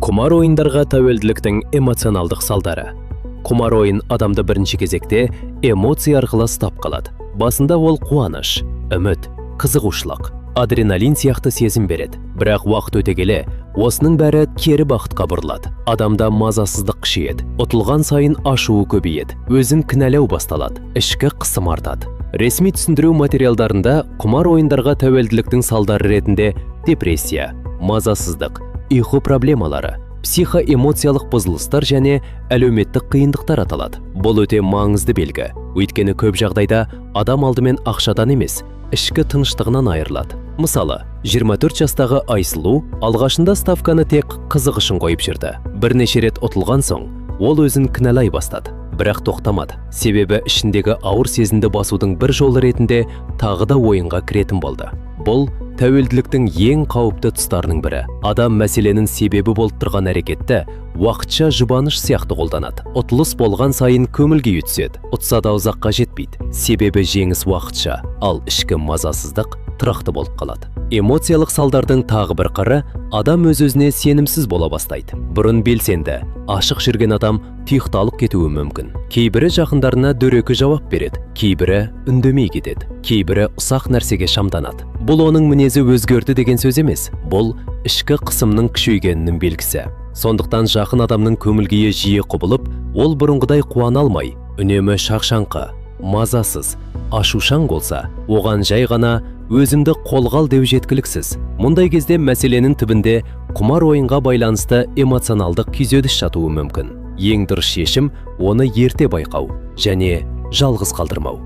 Құмар ойындарға тәуелділіктің эмоционалдық салдары. Құмар ойын адамды бірінші кезекте эмоция арқылы ұстап қалады. Басында ол қуаныш, үміт, қызығушылық, адреналин сияқты сезім береді. Бірақ уақыт өте келе, осының бәрі кері бақытқа бұрылады. Адамда мазасыздық күшейеді, ұтылған сайын ашуы көбейеді, өзін кінәлау басталады, ішкі қысым артады. Ресми түсіндіру материалдарында құмар ойындарға тәуелділіктің салдары ретінде депрессия, мазасыздық, ұйқы проблемалары, психоэмоциялық бұзылыстар және әлеуметтік қиындықтар аталады. Бұл өте маңызды белгі. Өйткені көп жағдайда адам алдымен ақшадан емес, ішкі тыныштығынан айырылады. Мысалы, 24 жастағы Айсұлу алғашында ставканы тек қызық үшін қойып жүрді. Бірнеше рет ұтылған соң, ол өзін кінәлай бастады. Бірақ тоқтамады. Себебі ішіндегі ауыр сезімді басудың бір жолы ретінде тағы да ойынға кіретін болды. Бұл тәуелділіктің ең қауіпті тұстарының бірі. Адам мәселенің себебі болып тұрған әрекетті уақытша жұбаныш сияқты қолданады. Ұтылыс болған сайын көңіл-күйі түседі. Ұтса да ұзаққа жетпейді. Себебі жеңіс уақытша, ал ішкі мазасыздық тұрақты болып қалады. Эмоциялық салдардың тағы бір қыры, адам өз-өзіне сенімсіз бола бастайды. Бұрын белсенді, ашық жүрген адам тұйықталып кетуі мүмкін. Кейбірі жақындарына дөрекі жауап береді, кейбірі үндемей кетеді, кейбірі ұсақ нәрсеге шамданады. Бұл оның мінезі өзгерді деген сөз емес, бұл ішкі қысымның күшейгенінің белгісі. Сондықтан жақын адамның көңіл-күйі жиі құбылып, ол бұрынғыдай қуана алмай, үнемі шақшаңқы, мазасыз, ашушаң болса, оған жай ғана өзімді қолға ал деу жеткіліксіз. Мұндай кезде мәселенің түбінде құмар ойынға байланысты эмоционалдық күйзеліс жатуы мүмкін. Ең дұрыс шешім оны ерте байқау және жалғыз қалдырмау.